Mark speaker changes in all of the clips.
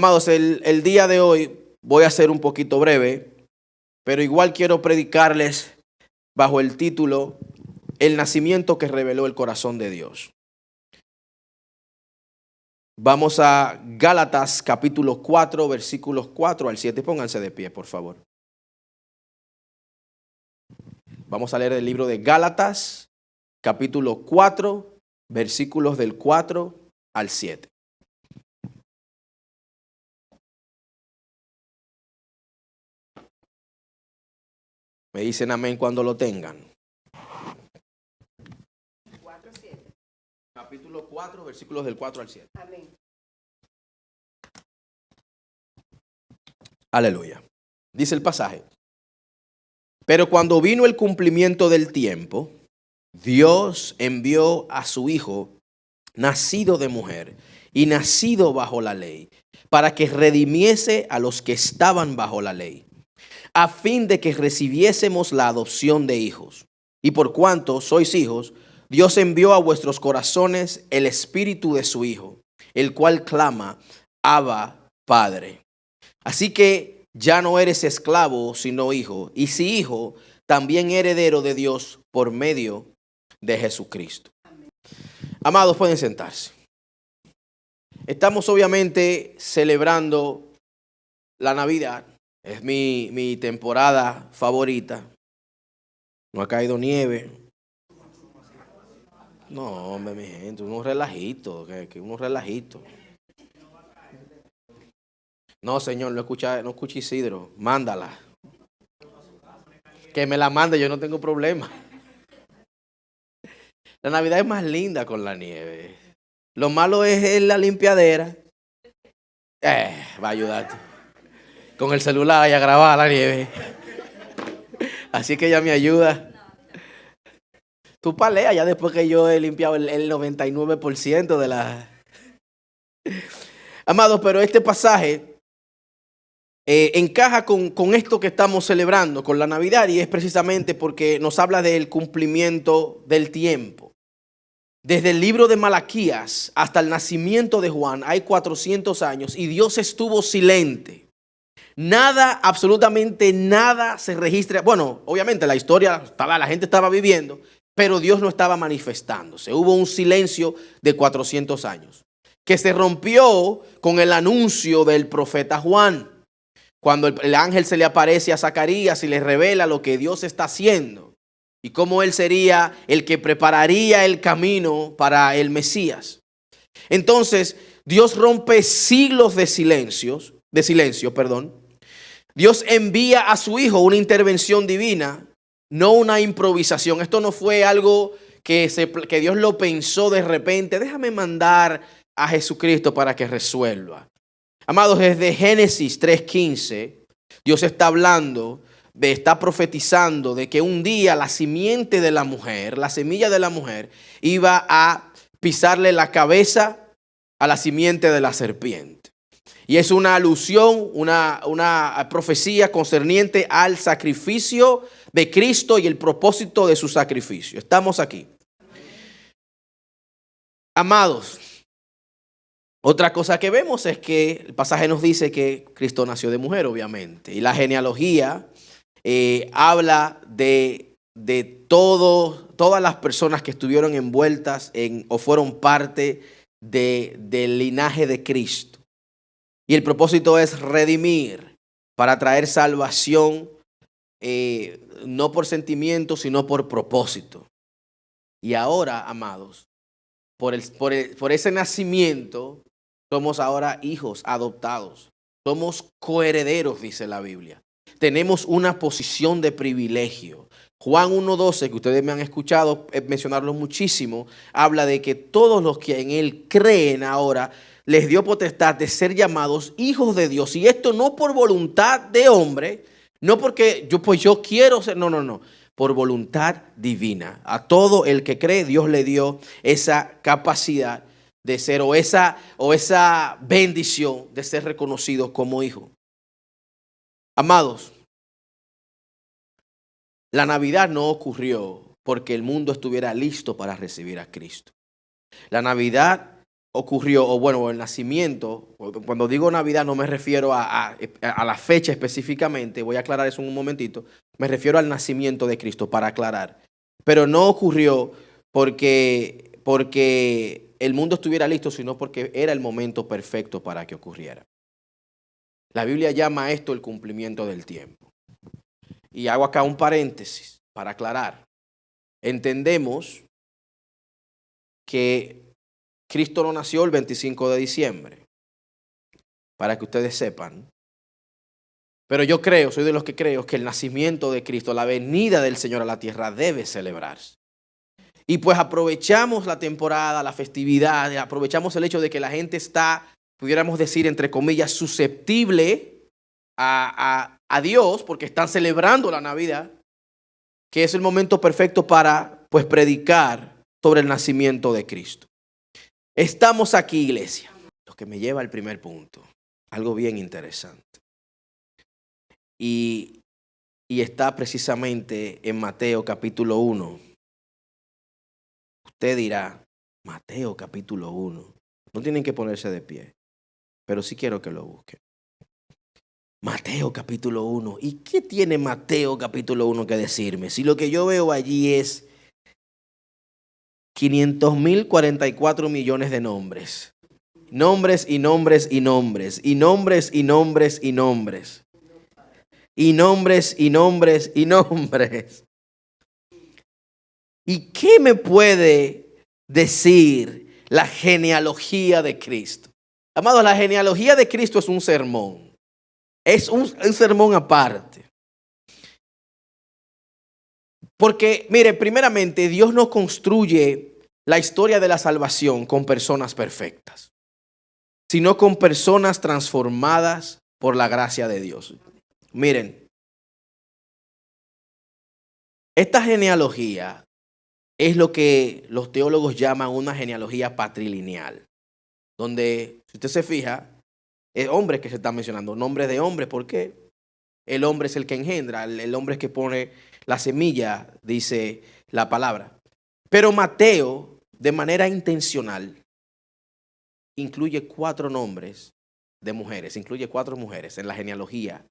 Speaker 1: Amados, el día de hoy voy a ser un poquito breve, pero igual quiero predicarles bajo el título El nacimiento que reveló el corazón de Dios. Vamos a Gálatas capítulo 4, versículos 4 al 7. Pónganse de pie, por favor. Vamos a leer el libro de Gálatas capítulo 4, versículos del 4 al 7. Me dicen amén cuando lo tengan.
Speaker 2: 4, 7.
Speaker 1: Capítulo 4, versículos del 4 al 7.
Speaker 2: Amén.
Speaker 1: Aleluya. Dice el pasaje. Pero cuando vino el cumplimiento del tiempo, Dios envió a su Hijo, nacido de mujer y nacido bajo la ley, para que redimiese a los que estaban bajo la ley, a fin de que recibiésemos la adopción de hijos. Y por cuanto sois hijos, Dios envió a vuestros corazones el espíritu de su Hijo, el cual clama, Abba, Padre. Así que ya no eres esclavo, sino hijo, y si hijo, también heredero de Dios por medio de Jesucristo. Amados, pueden sentarse. Estamos obviamente celebrando la Navidad. Es mi temporada favorita. No ha caído nieve. No, hombre, mi gente, unos relajitos, unos relajitos. No, Señor, no escucha Isidro, mándala. Que me la mande, yo no tengo problema. La Navidad es más linda con la nieve. Lo malo es la limpiadera. Va a ayudarte. Con el celular y a grabar la nieve. Así que ella me ayuda. Tú paleas ya después que yo he limpiado el 99% de la... Amados, pero este pasaje encaja con esto que estamos celebrando, con la Navidad, y es precisamente porque nos habla del cumplimiento del tiempo. Desde el libro de Malaquías hasta el nacimiento de Juan hay 400 años y Dios estuvo silente. Nada, absolutamente nada se registra. Bueno, obviamente la historia, la gente estaba viviendo, pero Dios no estaba manifestándose. Hubo un silencio de 400 años que se rompió con el anuncio del profeta Juan. Cuando el ángel se le aparece a Zacarías y le revela lo que Dios está haciendo y cómo él sería el que prepararía el camino para el Mesías. Entonces, Dios rompe siglos de silencio. Dios envía a su Hijo una intervención divina, no una improvisación. Esto no fue algo que Dios lo pensó de repente. Déjame mandar a Jesucristo para que resuelva. Amados, desde Génesis 3:15, Dios está hablando, está profetizando de que un día la simiente de la mujer, la semilla de la mujer, iba a pisarle la cabeza a la simiente de la serpiente. Y es una alusión, una profecía concerniente al sacrificio de Cristo y el propósito de su sacrificio. Estamos aquí. Amados, otra cosa que vemos es que el pasaje nos dice que Cristo nació de mujer, obviamente. Y la genealogía habla de todas las personas que estuvieron envueltas o fueron parte del linaje de Cristo. Y el propósito es redimir para traer salvación, no por sentimiento, sino por propósito. Y ahora, amados, por ese nacimiento, somos ahora hijos adoptados. Somos coherederos, dice la Biblia. Tenemos una posición de privilegio. Juan 1:12, que ustedes me han escuchado mencionarlo muchísimo, habla de que todos los que en Él creen ahora, les dio potestad de ser llamados hijos de Dios. Y esto no por voluntad de hombre, no porque yo quiero ser, no. Por voluntad divina. A todo el que cree, Dios le dio esa capacidad de ser o esa bendición de ser reconocido como hijo. Amados, la Navidad no ocurrió porque el mundo estuviera listo para recibir a Cristo. La Navidad ocurrió, o bueno, el nacimiento, cuando digo Navidad no me refiero a la fecha específicamente, voy a aclarar eso en un momentito, me refiero al nacimiento de Cristo, para aclarar. Pero no ocurrió porque el mundo estuviera listo, sino porque era el momento perfecto para que ocurriera. La Biblia llama a esto el cumplimiento del tiempo. Y hago acá un paréntesis para aclarar. Entendemos que Cristo no nació el 25 de diciembre, para que ustedes sepan. Pero yo creo, soy de los que creo que el nacimiento de Cristo, la venida del Señor a la tierra debe celebrarse. Y pues aprovechamos la temporada, la festividad, aprovechamos el hecho de que la gente está, pudiéramos decir, entre comillas, susceptible a Dios, porque están celebrando la Navidad, que es el momento perfecto para, pues, predicar sobre el nacimiento de Cristo. Estamos aquí, iglesia, lo que me lleva al primer punto, algo bien interesante. Y está precisamente en Mateo capítulo 1. Usted dirá, Mateo capítulo 1. No tienen que ponerse de pie, pero sí quiero que lo busquen. Mateo capítulo 1. ¿Y qué tiene Mateo capítulo 1 que decirme? Si lo que yo veo allí es 500,044 millones de nombres. Nombres y nombres y nombres. Y nombres y nombres y nombres. Y nombres y nombres y nombres. ¿Y qué me puede decir la genealogía de Cristo? Amados, la genealogía de Cristo es un sermón. Es un sermón aparte. Porque, mire, primeramente, Dios no construye la historia de la salvación con personas perfectas, sino con personas transformadas por la gracia de Dios. Miren, esta genealogía es lo que los teólogos llaman una genealogía patrilineal, donde, si usted se fija, es hombres que se están mencionando, nombres de hombres, ¿por qué? El hombre es el que engendra, el hombre es que pone la semilla, dice la palabra. Pero Mateo, de manera intencional, incluye 4 nombres de mujeres, incluye 4 mujeres en la genealogía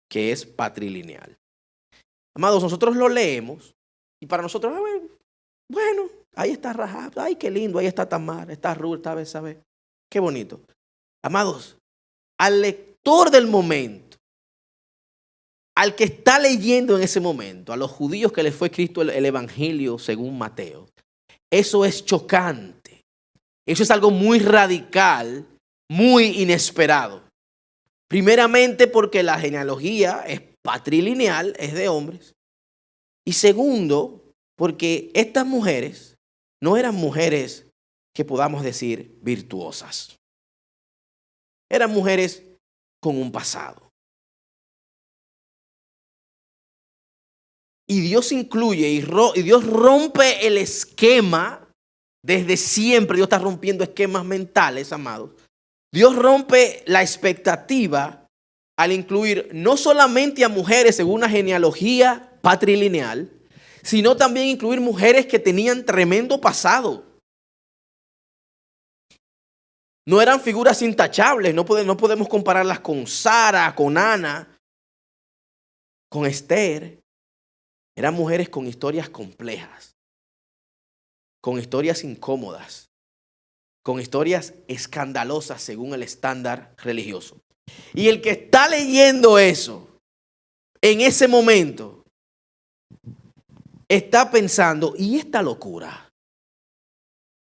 Speaker 1: que es patrilineal. Amados, nosotros lo leemos y para nosotros, bueno, ahí está Rahab, ay, qué lindo, ahí está Tamar, está Ruth, está Betsabé, qué bonito. Amados, al lector del momento, al que está leyendo en ese momento, a los judíos que les fue escrito el evangelio según Mateo, eso es chocante. Eso es algo muy radical, muy inesperado. Primeramente porque la genealogía es patrilineal, es de hombres. Y segundo, porque estas mujeres no eran mujeres que podamos decir virtuosas. Eran mujeres con un pasado. Y Dios incluye y Dios rompe el esquema desde siempre. Dios está rompiendo esquemas mentales, amados. Dios rompe la expectativa al incluir no solamente a mujeres según una genealogía patrilineal, sino también incluir mujeres que tenían tremendo pasado. No eran figuras intachables, no podemos compararlas con Sara, con Ana, con Esther. Eran mujeres con historias complejas, con historias incómodas, con historias escandalosas según el estándar religioso. Y el que está leyendo eso, en ese momento, está pensando, ¿y esta locura?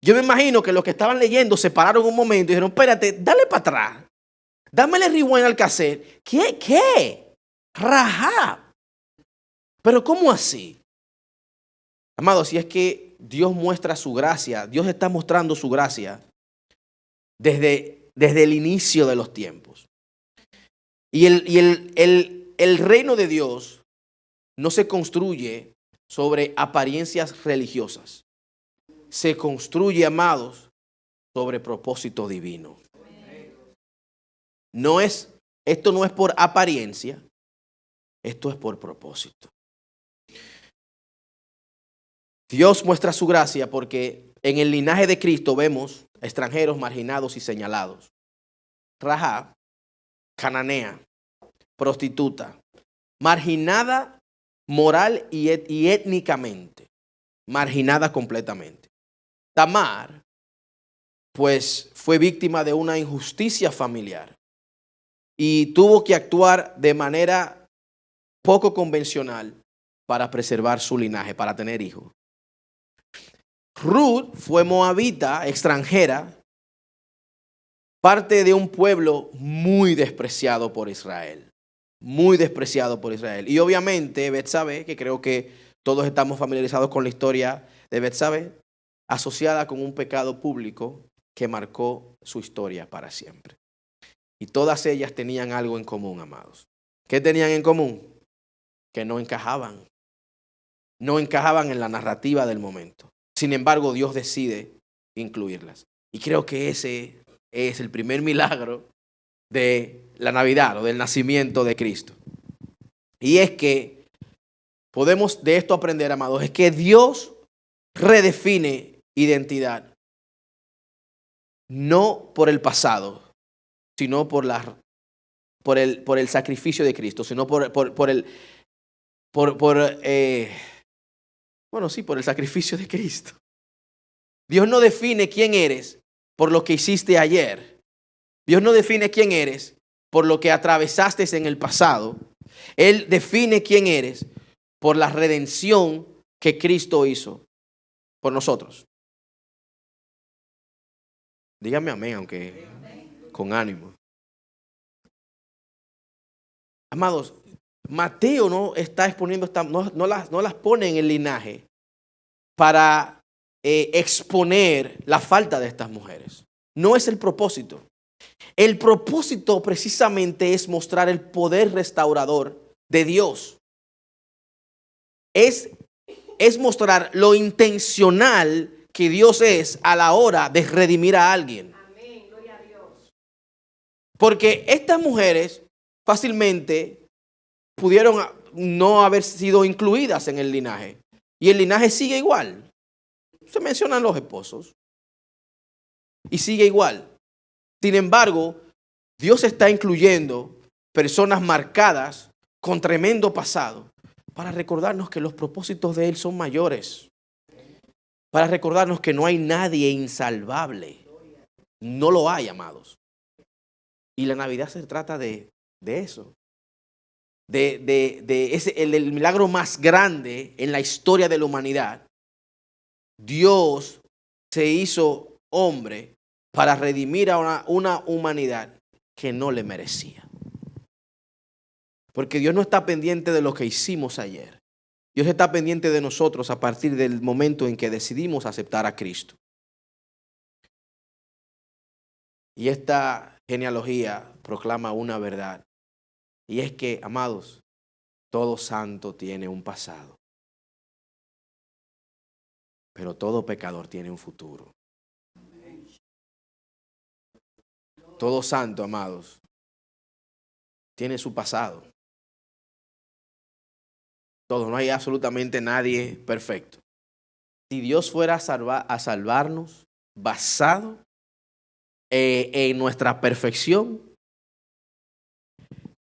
Speaker 1: Yo me imagino que los que estaban leyendo se pararon un momento y dijeron, espérate, dale para atrás. Dámele rewind al cassette. ¿Qué? Rahab. Pero ¿cómo así? Amados, si es que Dios muestra su gracia, Dios está mostrando su gracia desde el inicio de los tiempos. Y el reino de Dios no se construye sobre apariencias religiosas. Se construye, amados, sobre propósito divino. Esto no es por apariencia, esto es por propósito. Dios muestra su gracia porque en el linaje de Cristo vemos extranjeros, marginados y señalados. Rahab, cananea, prostituta, marginada moral y étnicamente, marginada completamente. Tamar, pues fue víctima de una injusticia familiar y tuvo que actuar de manera poco convencional para preservar su linaje, para tener hijos. Ruth fue moabita, extranjera, parte de un pueblo muy despreciado por Israel. Muy despreciado por Israel. Y obviamente Betsabé, que creo que todos estamos familiarizados con la historia de Betsabé, asociada con un pecado público que marcó su historia para siempre. Y todas ellas tenían algo en común, amados. ¿Qué tenían en común? Que no encajaban. No encajaban en la narrativa del momento. Sin embargo, Dios decide incluirlas. Y creo que ese es el primer milagro de la Navidad o del nacimiento de Cristo. Y es que podemos de esto aprender, amados, es que Dios redefine identidad. No por el pasado, sino por el sacrificio de Cristo, sino por el sacrificio de Cristo. Dios no define quién eres por lo que hiciste ayer. Dios no define quién eres por lo que atravesaste en el pasado. Él define quién eres por la redención que Cristo hizo por nosotros. Dígame amén, aunque con ánimo. Amados, Mateo no está exponiendo, no las pone en el linaje para exponer la falta de estas mujeres. No es el propósito. El propósito precisamente es mostrar el poder restaurador de Dios. Es mostrar lo intencional que Dios es a la hora de redimir a alguien.
Speaker 2: Amén, gloria a Dios.
Speaker 1: Porque estas mujeres fácilmente pudieron no haber sido incluidas en el linaje. Y el linaje sigue igual. Se mencionan los esposos. Y sigue igual. Sin embargo, Dios está incluyendo personas marcadas con tremendo pasado para recordarnos que los propósitos de Él son mayores. Para recordarnos que no hay nadie insalvable. No lo hay, amados. Y la Navidad se trata de eso. El milagro más grande en la historia de la humanidad. Dios se hizo hombre para redimir a una humanidad que no le merecía. Porque Dios no está pendiente de lo que hicimos ayer. Dios está pendiente de nosotros a partir del momento en que decidimos aceptar a Cristo. Y esta genealogía proclama una verdad. Y es que, amados, todo santo tiene un pasado. Pero todo pecador tiene un futuro. Todo santo, amados, tiene su pasado. Todo, no hay absolutamente nadie perfecto. Si Dios fuera a salvarnos basado en nuestra perfección,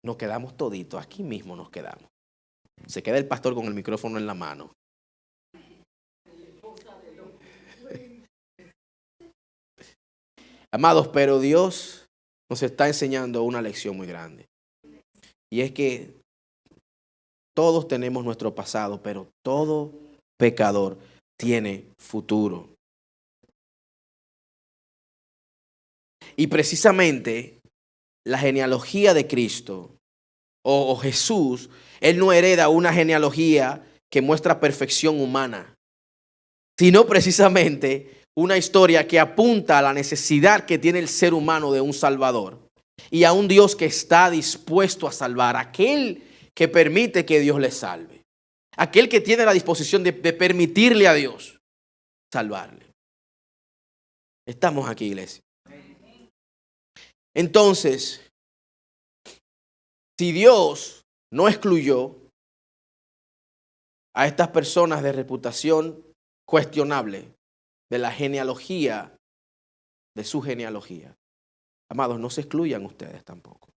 Speaker 1: nos quedamos toditos, aquí mismo nos quedamos. Se queda el pastor con el micrófono en la mano. Amados, pero Dios nos está enseñando una lección muy grande. Y es que todos tenemos nuestro pasado, pero todo pecador tiene futuro. Y precisamente la genealogía de Cristo o Jesús, Él no hereda una genealogía que muestra perfección humana, sino precisamente una historia que apunta a la necesidad que tiene el ser humano de un Salvador y a un Dios que está dispuesto a salvar a aquel que permite que Dios le salve. Aquel que tiene la disposición de permitirle a Dios salvarle. Estamos aquí, iglesia. Entonces, si Dios no excluyó a estas personas de reputación cuestionable, de la genealogía, de su genealogía. Amados, no se excluyan ustedes tampoco.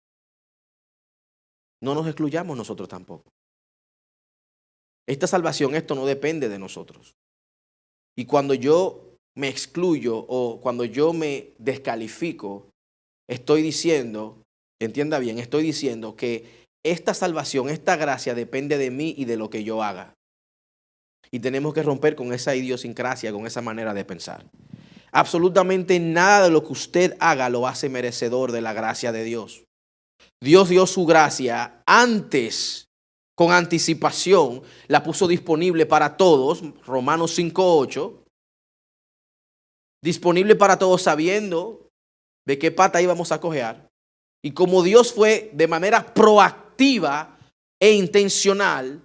Speaker 1: No nos excluyamos nosotros tampoco. Esta salvación, esto no depende de nosotros. Y cuando yo me excluyo o cuando yo me descalifico, estoy diciendo, entienda bien, estoy diciendo que esta salvación, esta gracia depende de mí y de lo que yo haga. Y tenemos que romper con esa idiosincrasia, con esa manera de pensar. Absolutamente nada de lo que usted haga lo hace merecedor de la gracia de Dios. Dios dio su gracia antes, con anticipación, la puso disponible para todos, Romanos 5:8, disponible para todos sabiendo de qué pata íbamos a cojear. Y como Dios fue de manera proactiva e intencional,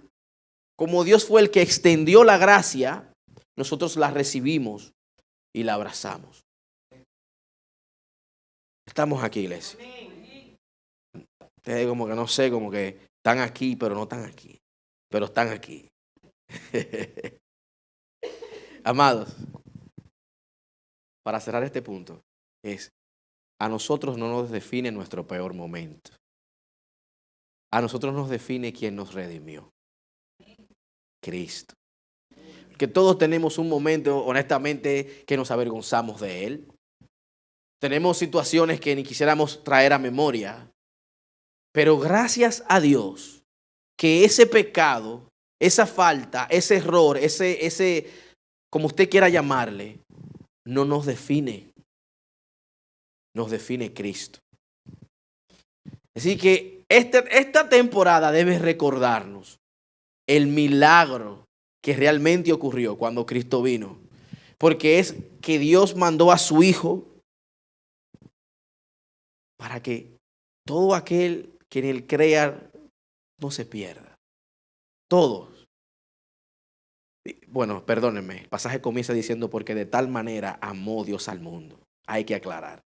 Speaker 1: como Dios fue el que extendió la gracia, nosotros la recibimos y la abrazamos. Estamos aquí, iglesia. Ustedes como que no sé, como que están aquí, pero no están aquí. Pero están aquí. Amados, para cerrar este punto, a nosotros no nos define nuestro peor momento. A nosotros nos define quien nos redimió. Cristo. Que todos tenemos un momento, honestamente, que nos avergonzamos de Él. Tenemos situaciones que ni quisiéramos traer a memoria. Pero gracias a Dios que ese pecado, esa falta, ese error, ese, como usted quiera llamarle, no nos define. Nos define Cristo. Así que esta temporada debe recordarnos el milagro que realmente ocurrió cuando Cristo vino. Porque es que Dios mandó a su Hijo para que todo aquel que en Él crea no se pierda. Todos. Bueno, perdónenme, el pasaje comienza diciendo porque de tal manera amó Dios al mundo. Hay que aclarar.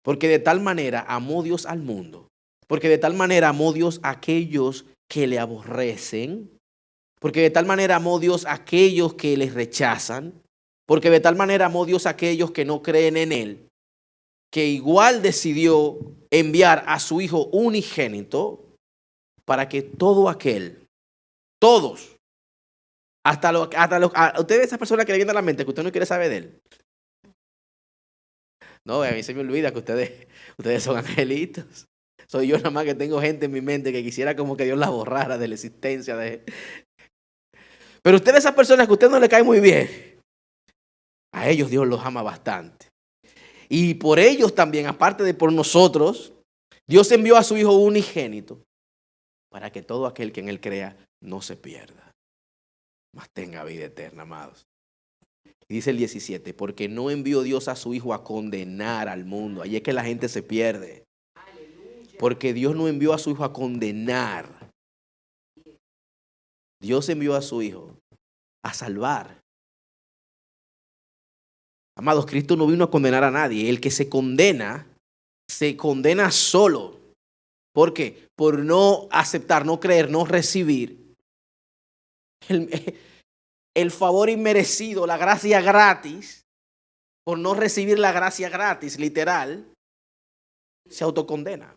Speaker 1: Porque de tal manera amó Dios al mundo. Porque de tal manera amó Dios a aquellos que le aborrecen. Porque de tal manera amó Dios a aquellos que les rechazan. Porque de tal manera amó Dios a aquellos que no creen en Él. Que igual decidió enviar a su Hijo unigénito para que todo aquel, todos, ustedes esas personas que le vienen a la mente que usted no quiere saber de Él. No, a mí se me olvida que ustedes son angelitos. Soy yo nada más que tengo gente en mi mente que quisiera como que Dios la borrara de la existencia de... Pero ustedes esas personas que a usted no le cae muy bien, a ellos Dios los ama bastante. Y por ellos también, aparte de por nosotros, Dios envió a su Hijo unigénito para que todo aquel que en Él crea no se pierda, mas tenga vida eterna, amados. Y dice el 17, porque no envió Dios a su Hijo a condenar al mundo. Ahí es que la gente se pierde. Porque Dios no envió a su Hijo a condenar. Dios envió a su Hijo a salvar. Amados, Cristo no vino a condenar a nadie. El que se condena solo. ¿Por qué? Por no aceptar, no creer, no recibir el favor inmerecido, la gracia gratis. Por no recibir la gracia gratis, literal, se autocondena.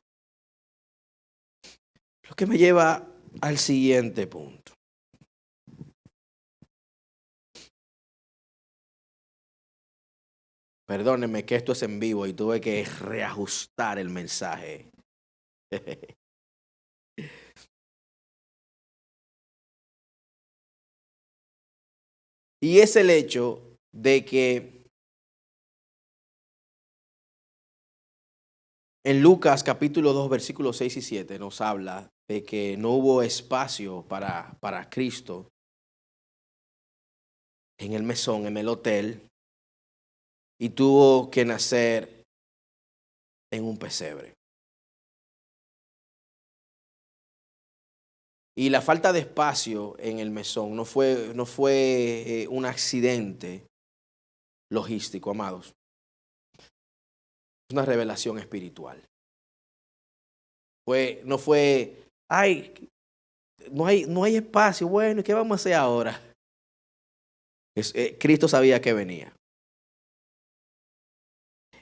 Speaker 1: Lo que me lleva al siguiente punto. Perdónenme que esto es en vivo y tuve que reajustar el mensaje. Y es el hecho de que en Lucas capítulo 2 versículos 6 y 7 nos habla de que no hubo espacio para Cristo en el mesón, en el hotel, y tuvo que nacer en un pesebre. Y la falta de espacio en el mesón no fue un accidente logístico, amados. Es una revelación espiritual. No fue, no hay espacio, bueno, ¿qué vamos a hacer ahora? Cristo sabía que venía.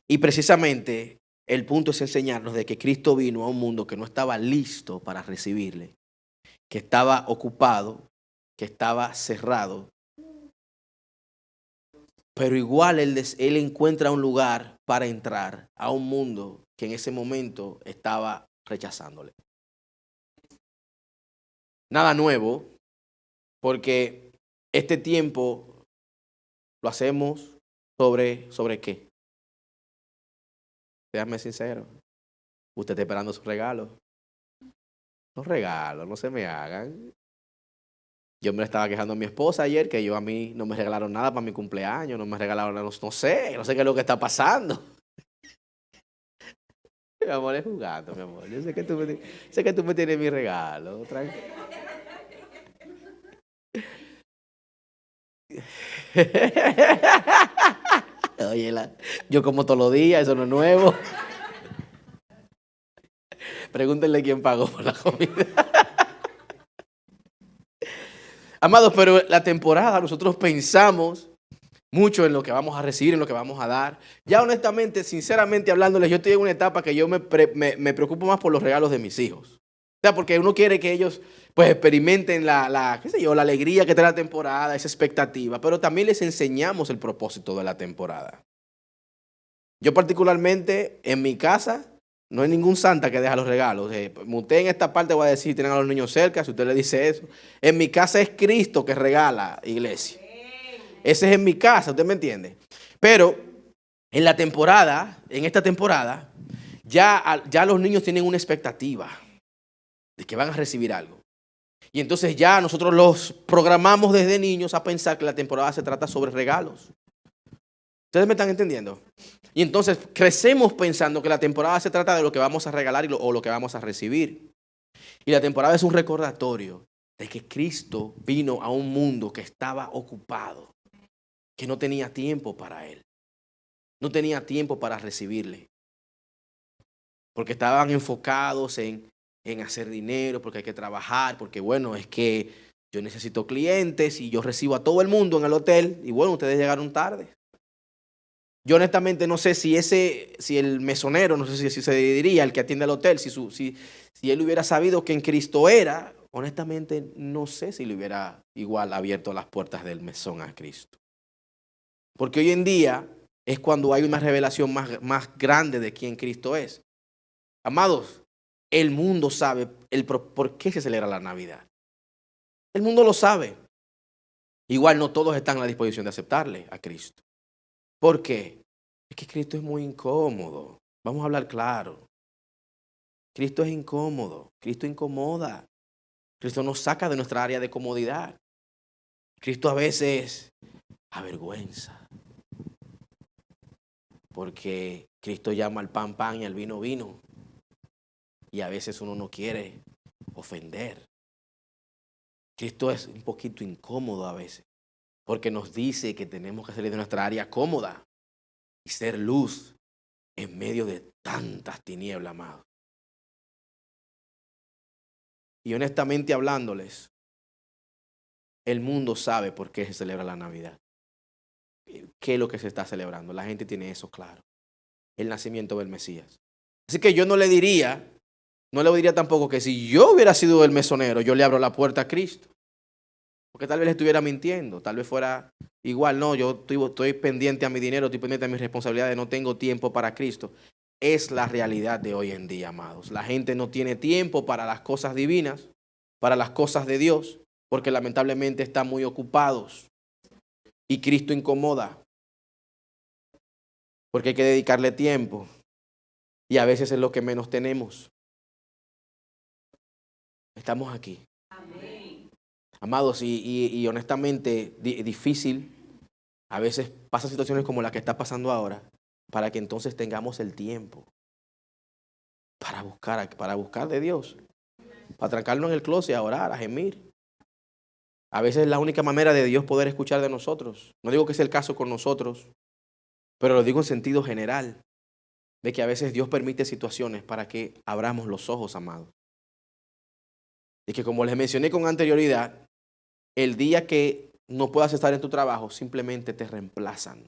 Speaker 1: Y precisamente el punto es enseñarnos de que Cristo vino a un mundo que no estaba listo para recibirle, que estaba ocupado, que estaba cerrado. Pero igual él encuentra un lugar para entrar a un mundo que en ese momento estaba rechazándole. Nada nuevo, porque este tiempo lo hacemos ¿sobre qué? Séanme sincero. Usted está esperando su regalo. Los regalos, no se me hagan. Yo me estaba quejando a mi esposa ayer que a mí no me regalaron nada para mi cumpleaños, no me regalaron, no sé qué es lo que está pasando. Mi amor, es jugando, mi amor. Yo sé que tú me tienes mi regalo. Oye, yo como todos los días, eso no es nuevo. Pregúntenle quién pagó por la comida. Amados, pero la temporada nosotros pensamos mucho en lo que vamos a recibir, en lo que vamos a dar. Ya honestamente, sinceramente hablándoles, yo estoy en una etapa que yo me preocupo más por los regalos de mis hijos. O sea, porque uno quiere que ellos pues experimenten qué sé yo, la alegría que trae la temporada, esa expectativa, pero también les enseñamos el propósito de la temporada. Yo particularmente, en mi casa, no hay ningún santa que deja los regalos. Usted en esta parte voy a decir, tienen a los niños cerca, si usted le dice eso. En mi casa es Cristo que regala, iglesia. Ese es en mi casa, ¿usted me entiende? Pero en esta temporada, ya los niños tienen una expectativa de que van a recibir algo. Y entonces ya nosotros los programamos desde niños a pensar que la temporada se trata sobre regalos. ¿Ustedes me están entendiendo? Y entonces crecemos pensando que la temporada se trata de lo que vamos a regalar o lo que vamos a recibir. Y la temporada es un recordatorio de que Cristo vino a un mundo que estaba ocupado, que no tenía tiempo para Él. No tenía tiempo para recibirle. Porque estaban enfocados en hacer dinero, porque hay que trabajar, porque bueno, es que yo necesito clientes y yo recibo a todo el mundo en el hotel y bueno, ustedes llegaron tarde. Yo honestamente no sé si el mesonero, no sé si se diría, el que atiende al hotel, si él hubiera sabido que en Cristo era, honestamente no sé si le hubiera igual abierto las puertas del mesón a Cristo. Porque hoy en día es cuando hay una revelación más grande de quién Cristo es. Amados, el mundo sabe por qué se celebra la Navidad. El mundo lo sabe. Igual no todos están a la disposición de aceptarle a Cristo. ¿Por qué? Es que Cristo es muy incómodo. Vamos a hablar claro. Cristo es incómodo. Cristo incomoda. Cristo nos saca de nuestra área de comodidad. Cristo a veces avergüenza. Porque Cristo llama al pan pan y al vino vino. Y a veces uno no quiere ofender. Cristo es un poquito incómodo a veces. Porque nos dice que tenemos que salir de nuestra área cómoda y ser luz en medio de tantas tinieblas, amados. Y honestamente hablándoles, el mundo sabe por qué se celebra la Navidad. ¿Qué es lo que se está celebrando? La gente tiene eso claro. El nacimiento del Mesías. Así que yo no le diría tampoco que si yo hubiera sido el mesonero, yo le abro la puerta a Cristo. Porque tal vez le estuviera mintiendo, tal vez fuera igual, no, yo estoy pendiente a mi dinero, estoy pendiente a mis responsabilidades, no tengo tiempo para Cristo. Es la realidad de hoy en día, amados. La gente no tiene tiempo para las cosas divinas, para las cosas de Dios, porque lamentablemente están muy ocupados. Y Cristo incomoda, porque hay que dedicarle tiempo. Y a veces es lo que menos tenemos. Estamos aquí. Amados, y honestamente difícil, a veces pasan situaciones como la que está pasando ahora, para que entonces tengamos el tiempo para buscar de Dios, para trancarnos en el closet, a orar, a gemir. A veces es la única manera de Dios poder escuchar de nosotros. No digo que sea el caso con nosotros, pero lo digo en sentido general, de que a veces Dios permite situaciones para que abramos los ojos, amados. Y que como les mencioné con anterioridad, el día que no puedas estar en tu trabajo, simplemente te reemplazan.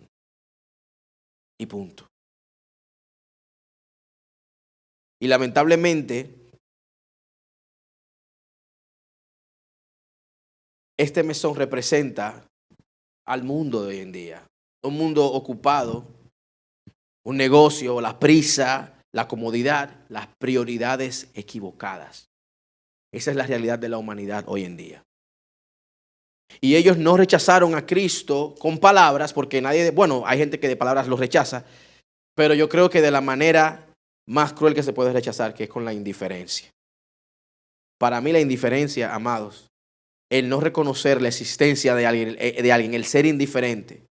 Speaker 1: Y punto. Y lamentablemente, este mesón representa al mundo de hoy en día. Un mundo ocupado, un negocio, la prisa, la comodidad, las prioridades equivocadas. Esa es la realidad de la humanidad hoy en día. Y ellos no rechazaron a Cristo con palabras, porque hay gente que de palabras lo rechaza, pero yo creo que de la manera más cruel que se puede rechazar, que es con la indiferencia. Para mí la indiferencia, amados, el no reconocer la existencia de alguien, el ser indiferente,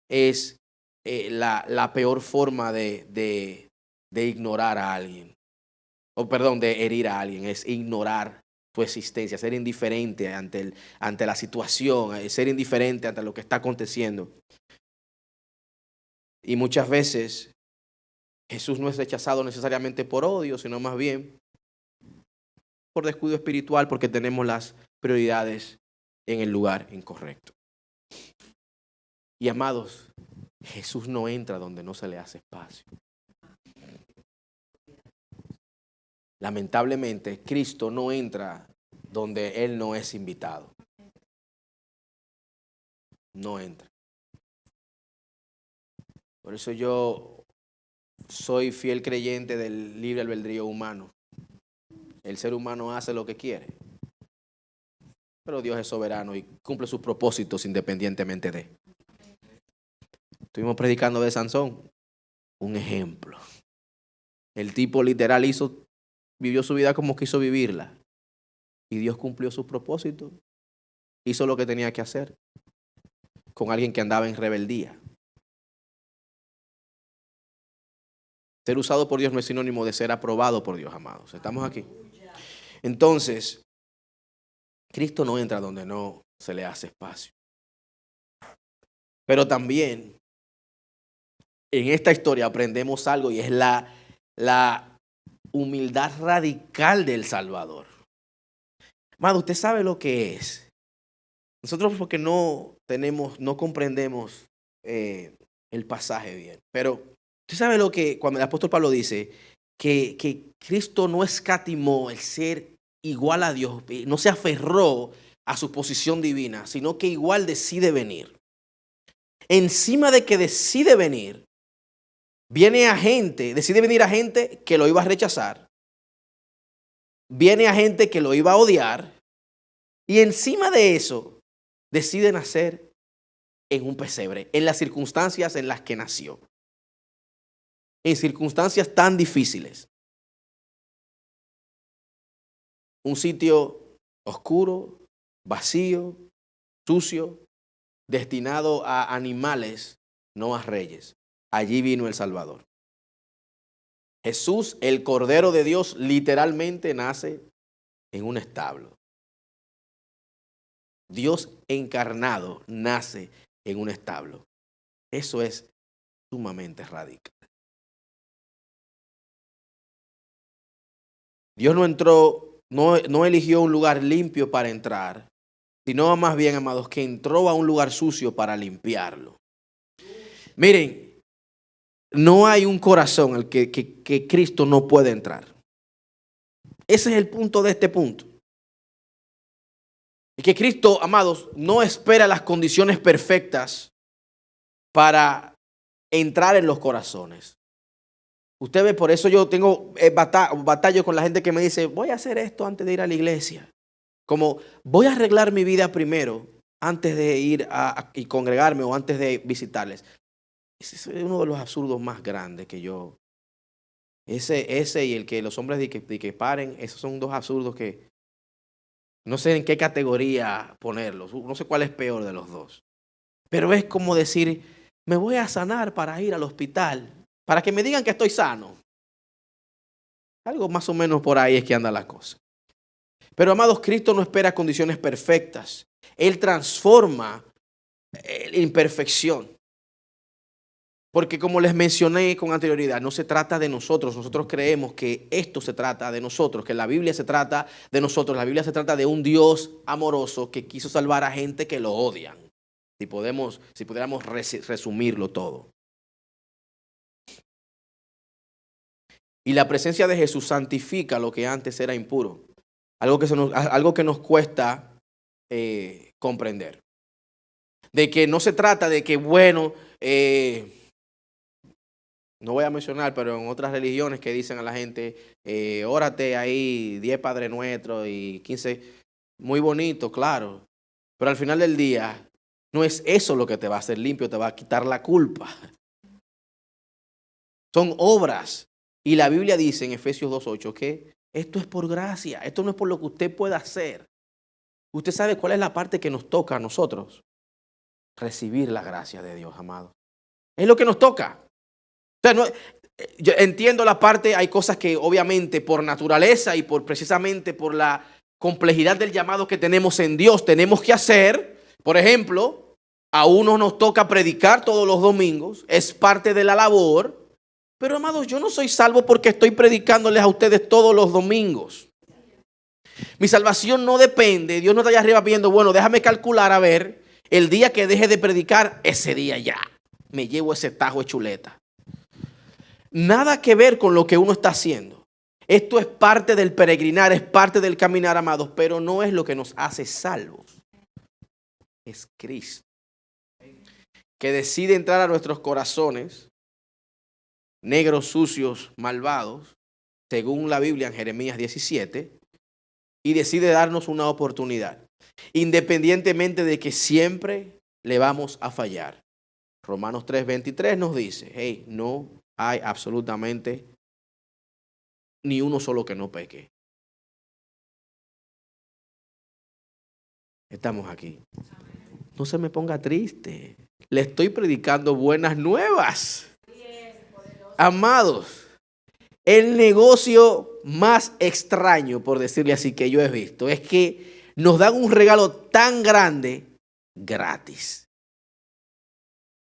Speaker 1: es la peor forma de ignorar a alguien. De herir a alguien, es ignorar tu existencia, ser indiferente ante la situación, ser indiferente ante lo que está aconteciendo. Y muchas veces Jesús no es rechazado necesariamente por odio, sino más bien por descuido espiritual, porque tenemos las prioridades en el lugar incorrecto. Y amados, Jesús no entra donde no se le hace espacio. Lamentablemente, Cristo no entra donde Él no es invitado. No entra. Por eso yo soy fiel creyente del libre albedrío humano. El ser humano hace lo que quiere, pero Dios es soberano y cumple sus propósitos independientemente de. Estuvimos predicando de Sansón, un ejemplo. El tipo literal vivió su vida como quiso vivirla. Y Dios cumplió sus propósitos. Hizo lo que tenía que hacer con alguien que andaba en rebeldía. Ser usado por Dios no es sinónimo de ser aprobado por Dios, amados. ¿Estamos aquí? Entonces, Cristo no entra donde no se le hace espacio. Pero también, en esta historia aprendemos algo, y es la humildad radical del Salvador. Amado, usted sabe lo que es. Nosotros porque no comprendemos el pasaje bien. Pero usted sabe lo que, cuando el apóstol Pablo dice que Cristo no escatimó el ser igual a Dios, no se aferró a su posición divina, sino que igual decide venir. Encima de que decide venir, decide venir a gente que lo iba a rechazar, viene a gente que lo iba a odiar, y encima de eso, decide nacer en un pesebre, en las circunstancias en las que nació. En circunstancias tan difíciles. Un sitio oscuro, vacío, sucio, destinado a animales, no a reyes. Allí vino el Salvador. Jesús, el Cordero de Dios, literalmente nace en un establo. Dios encarnado nace en un establo. Eso es sumamente radical. Dios no eligió un lugar limpio para entrar, sino más bien, amados, que entró a un lugar sucio para limpiarlo. Miren, no hay un corazón al que Cristo no puede entrar. Ese es el punto de este punto. Y que Cristo, amados, no espera las condiciones perfectas para entrar en los corazones. Usted ve, por eso yo tengo batallo con la gente que me dice, voy a hacer esto antes de ir a la iglesia. Como voy a arreglar mi vida primero antes de ir y congregarme o antes de visitarles. Ese es uno de los absurdos más grandes que yo. Ese y el que los hombres de que paren, esos son dos absurdos que no sé en qué categoría ponerlos. No sé cuál es peor de los dos. Pero es como decir, me voy a sanar para ir al hospital, para que me digan que estoy sano. Algo más o menos por ahí es que anda la cosa. Pero amados, Cristo no espera condiciones perfectas. Él transforma la imperfección. Porque como les mencioné con anterioridad, no se trata de nosotros. Nosotros creemos que esto se trata de nosotros, que la Biblia se trata de nosotros. La Biblia se trata de un Dios amoroso que quiso salvar a gente que lo odian. Si pudiéramos resumirlo todo. Y la presencia de Jesús santifica lo que antes era impuro. Algo que nos cuesta comprender. De que no se trata de que, bueno, no voy a mencionar, pero en otras religiones que dicen a la gente, órate ahí 10 Padre Nuestros y 15, muy bonito, claro. Pero al final del día, no es eso lo que te va a hacer limpio, te va a quitar la culpa. Son obras. Y la Biblia dice en Efesios 2:8 que esto es por gracia, esto no es por lo que usted pueda hacer. Usted sabe cuál es la parte que nos toca a nosotros. Recibir la gracia de Dios, amados. Es lo que nos toca. O sea, no, yo entiendo la parte, hay cosas que obviamente por naturaleza y precisamente por la complejidad del llamado que tenemos en Dios tenemos que hacer. Por ejemplo, a uno nos toca predicar todos los domingos, es parte de la labor. Pero amados, yo no soy salvo porque estoy predicándoles a ustedes todos los domingos. Mi salvación no depende, Dios no está allá arriba viendo, bueno, déjame calcular a ver, el día que deje de predicar, ese día ya me llevo ese tajo de chuleta. Nada que ver con lo que uno está haciendo. Esto es parte del peregrinar, es parte del caminar, amados, pero no es lo que nos hace salvos. Es Cristo, que decide entrar a nuestros corazones, negros, sucios, malvados, según la Biblia en Jeremías 17, y decide darnos una oportunidad, independientemente de que siempre le vamos a fallar. Romanos 3:23 nos dice, hey, no hay absolutamente ni uno solo que no peque. Estamos aquí. No se me ponga triste. Le estoy predicando buenas nuevas. Amados, el negocio más extraño, por decirle así, que yo he visto, es que nos dan un regalo tan grande gratis.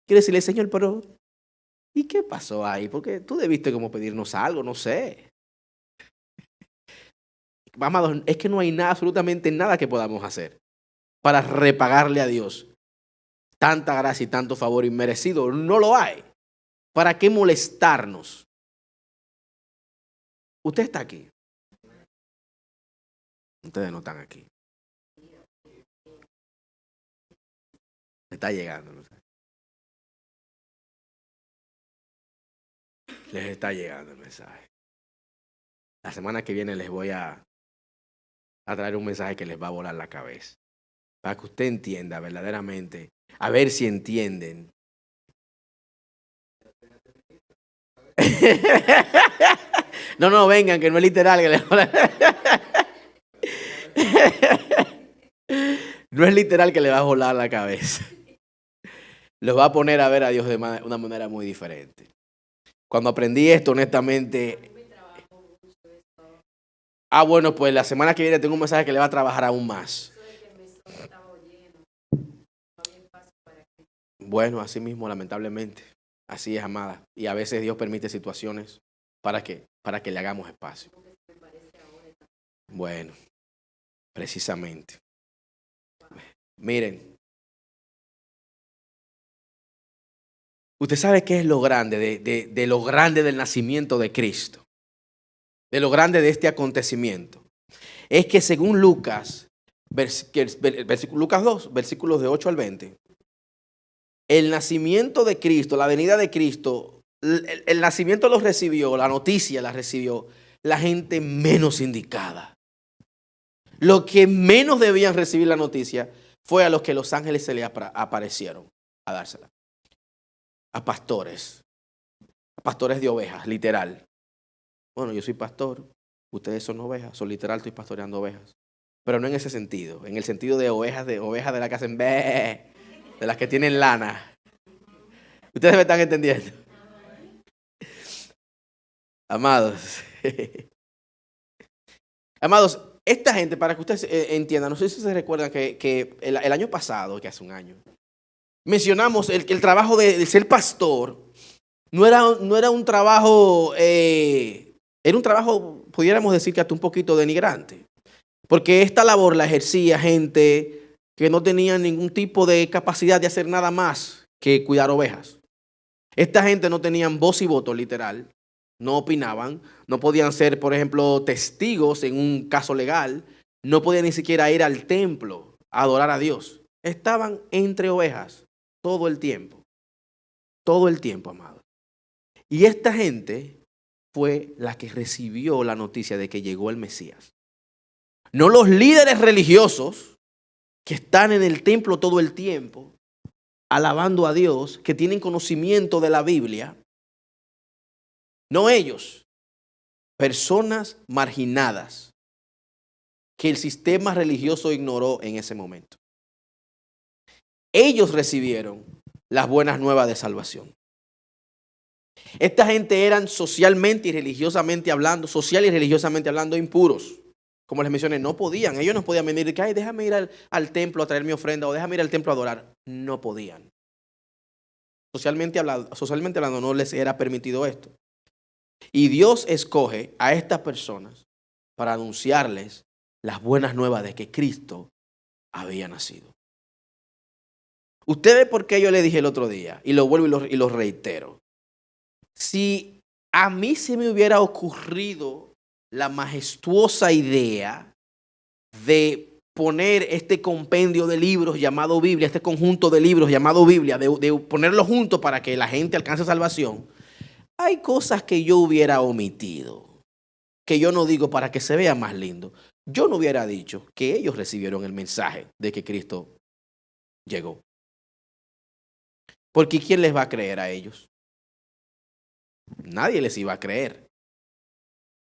Speaker 1: Quiero decirle, Señor, pero ¿y qué pasó ahí? Porque tú debiste como pedirnos algo, no sé. Amados, es que no hay nada, absolutamente nada que podamos hacer para repagarle a Dios tanta gracia y tanto favor inmerecido. No lo hay. ¿Para qué molestarnos? Usted está aquí. Ustedes no están aquí. Está llegando. ¿No? Les está llegando el mensaje. La semana que viene les voy a traer un mensaje que les va a volar la cabeza. Para que usted entienda verdaderamente. A ver si entienden. No, vengan, que no es literal. Que no es literal que le va a volar la cabeza. Los va a poner a ver a Dios de una manera muy diferente. Cuando aprendí esto, honestamente... bueno, pues la semana que viene tengo un mensaje que le va a trabajar aún más. Bueno, así mismo, lamentablemente. Así es, amada. Y a veces Dios permite situaciones para que le hagamos espacio. Bueno, precisamente. Miren. Usted sabe qué es lo grande de lo grande del nacimiento de Cristo. De lo grande de este acontecimiento. Es que según Lucas, Lucas 2, versículos de 8 al 20. El nacimiento de Cristo, la venida de Cristo, el nacimiento lo recibió, la noticia la recibió la gente menos indicada. Lo que menos debían recibir la noticia fue a los que los ángeles se le aparecieron a dársela. A pastores de ovejas, literal. Bueno, yo soy pastor, ustedes son ovejas, son literal, estoy pastoreando ovejas. Pero no en ese sentido, en el sentido de ovejas de las que hacen be, de las que tienen lana. ¿Ustedes me están entendiendo? Amados. Amados, esta gente, para que ustedes entiendan, no sé si se recuerdan que el año pasado, que hace un año, mencionamos que el trabajo de ser pastor no era un trabajo, era un trabajo, pudiéramos decir que hasta un poquito denigrante. Porque esta labor la ejercía gente que no tenía ningún tipo de capacidad de hacer nada más que cuidar ovejas. Esta gente no tenían voz y voto, literal. no opinaban, no podían ser, por ejemplo, testigos en un caso legal, no podían ni siquiera ir al templo a adorar a Dios. Estaban entre ovejas todo el tiempo, amado. Y esta gente fue la que recibió la noticia de que llegó el Mesías. No los líderes religiosos que están en el templo todo el tiempo, alabando a Dios, que tienen conocimiento de la Biblia. No ellos, personas marginadas que el sistema religioso ignoró en ese momento. Ellos recibieron las buenas nuevas de salvación. Esta gente eran socialmente y religiosamente hablando, impuros. Como les mencioné, no podían. Ellos no podían venir y decir, ay, déjame ir al templo a traer mi ofrenda o déjame ir al templo a adorar. No podían. Socialmente hablando, no les era permitido esto. Y Dios escoge a estas personas para anunciarles las buenas nuevas de que Cristo había nacido. Ustedes, ¿por qué yo le dije el otro día? Y lo vuelvo y lo reitero. Si a mí se me hubiera ocurrido la majestuosa idea de poner este compendio de libros llamado Biblia, este conjunto de libros llamado Biblia, de ponerlo juntos para que la gente alcance salvación, hay cosas que yo hubiera omitido, que yo no digo para que se vea más lindo. Yo no hubiera dicho que ellos recibieron el mensaje de que Cristo llegó. Porque ¿quién les va a creer a ellos? Nadie les iba a creer.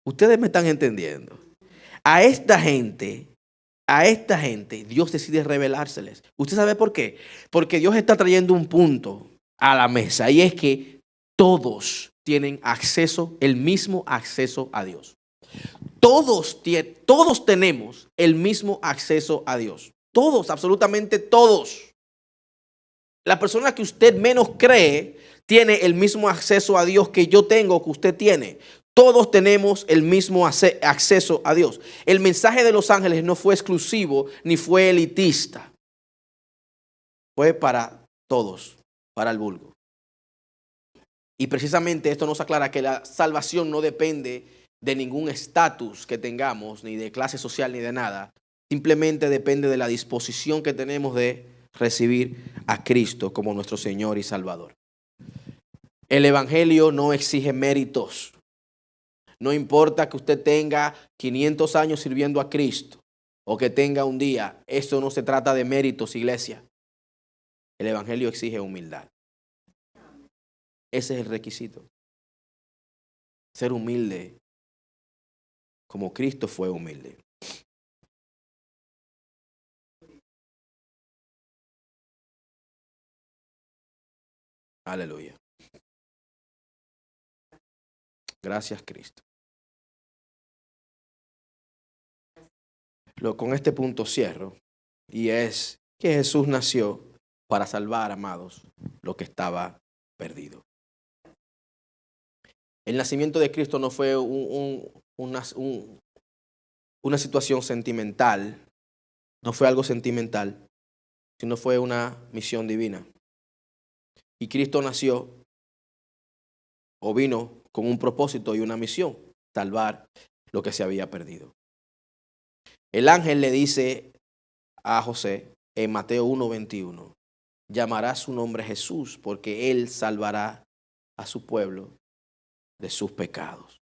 Speaker 1: Ustedes me están entendiendo. A esta gente, Dios decide revelárseles. ¿Usted sabe por qué? Porque Dios está trayendo un punto a la mesa y es que todos tienen acceso, el mismo acceso a Dios. Todos tenemos el mismo acceso a Dios. Todos, absolutamente todos. La persona que usted menos cree tiene el mismo acceso a Dios que yo tengo, que usted tiene. Todos tenemos el mismo acceso a Dios. El mensaje de los ángeles no fue exclusivo ni fue elitista. Fue para todos, para el vulgo. Y precisamente esto nos aclara que la salvación no depende de ningún estatus que tengamos, ni de clase social, ni de nada. Simplemente depende de la disposición que tenemos de recibir a Cristo como nuestro Señor y Salvador. El Evangelio no exige méritos. No importa que usted tenga 500 años sirviendo a Cristo o que tenga un día. Esto no se trata de méritos, iglesia. El Evangelio exige humildad. Ese es el requisito. Ser humilde como Cristo fue humilde. Aleluya. Gracias, Cristo. Con este punto cierro, y es que Jesús nació para salvar, amados, lo que estaba perdido. El nacimiento de Cristo no fue una situación sentimental, no fue algo sentimental, sino fue una misión divina. Y Cristo nació o vino con un propósito y una misión, salvar lo que se había perdido. El ángel le dice a José en Mateo 1:21, llamará su nombre Jesús porque él salvará a su pueblo de sus pecados.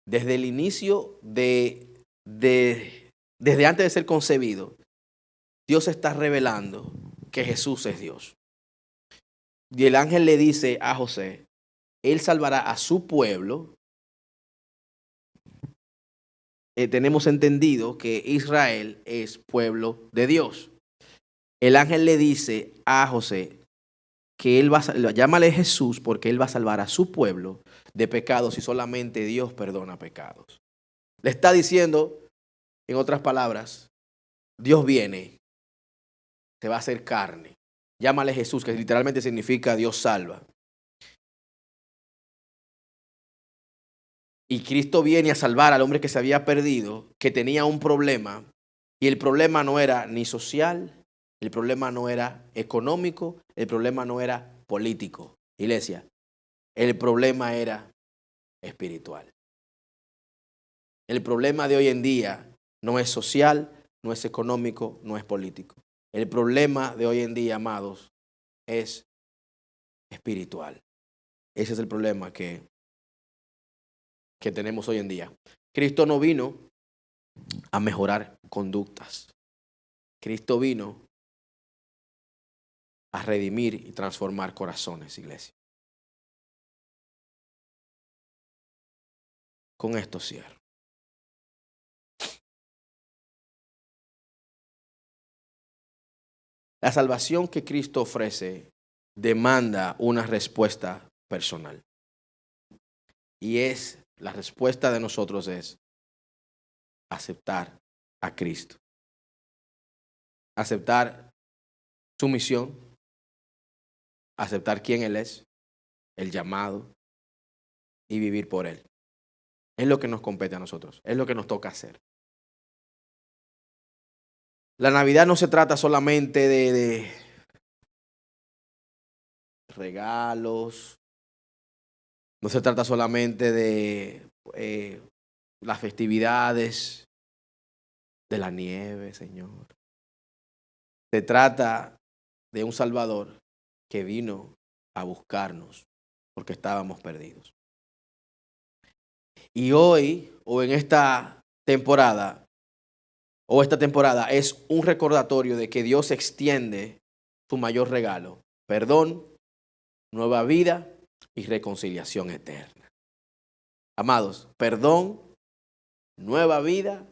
Speaker 1: Desde el inicio desde antes de ser concebido, Dios está revelando que Jesús es Dios. Y el ángel le dice a José, él salvará a su pueblo. Tenemos entendido que Israel es pueblo de Dios. El ángel le dice a José que él llámale Jesús porque él va a salvar a su pueblo de pecados y solamente Dios perdona pecados. Le está diciendo, en otras palabras, Dios viene, se va a hacer carne. Llámale Jesús, que literalmente significa Dios salva. Y Cristo viene a salvar al hombre que se había perdido, que tenía un problema. Y el problema no era ni social, el problema no era económico, el problema no era político. Iglesia, el problema era espiritual. El problema de hoy en día no es social, no es económico, no es político. El problema de hoy en día, amados, es espiritual. Ese es el problema que tenemos hoy en día. Cristo no vino a mejorar conductas. Cristo vino a redimir y transformar corazones, iglesia. Con esto cierro. La salvación que Cristo ofrece demanda una respuesta personal. Y la respuesta de nosotros es aceptar a Cristo. Aceptar su misión, aceptar quién Él es, el llamado y vivir por Él. Es lo que nos compete a nosotros, es lo que nos toca hacer. La Navidad no se trata solamente de regalos, no se trata solamente de las festividades, de la nieve, Señor. Se trata de un Salvador que vino a buscarnos porque estábamos perdidos. Y hoy, o en esta temporada, es un recordatorio de que Dios extiende su mayor regalo: perdón, nueva vida y reconciliación eterna. Amados, perdón, nueva vida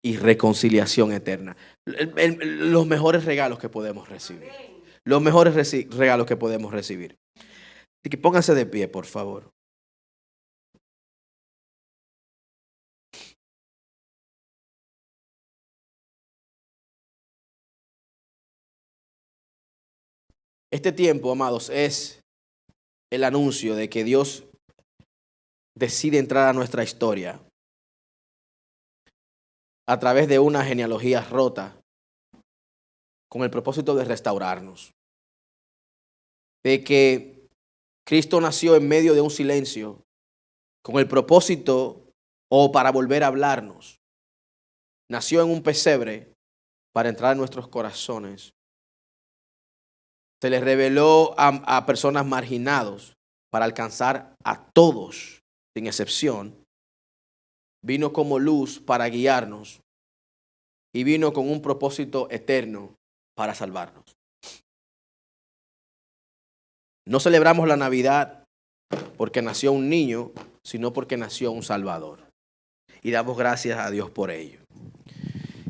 Speaker 1: y reconciliación eterna. Los mejores regalos que podemos recibir. Los mejores regalos que podemos recibir. Así que pónganse de pie, por favor. Este tiempo, amados, es el anuncio de que Dios decide entrar a nuestra historia a través de una genealogía rota con el propósito de restaurarnos. De que Cristo nació en medio de un silencio con el propósito o para volver a hablarnos. Nació en un pesebre para entrar en nuestros corazones. Se les reveló a personas marginados para alcanzar a todos, sin excepción. Vino como luz para guiarnos y vino con un propósito eterno para salvarnos. No celebramos la Navidad porque nació un niño, sino porque nació un Salvador. Y damos gracias a Dios por ello.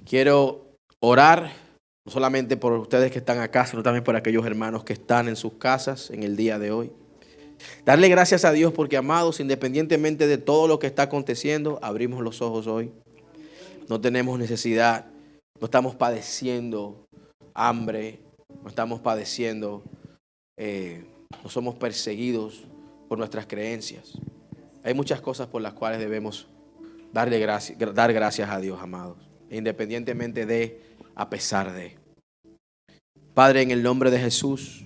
Speaker 1: Quiero orar no solamente por ustedes que están acá, sino también por aquellos hermanos que están en sus casas en el día de hoy. Darle gracias a Dios porque, amados, independientemente de todo lo que está aconteciendo, abrimos los ojos hoy. No tenemos necesidad, no estamos padeciendo hambre, no estamos padeciendo, no somos perseguidos por nuestras creencias. Hay muchas cosas por las cuales debemos dar gracias a Dios, amados, independientemente de, a pesar de. Padre, en el nombre de Jesús,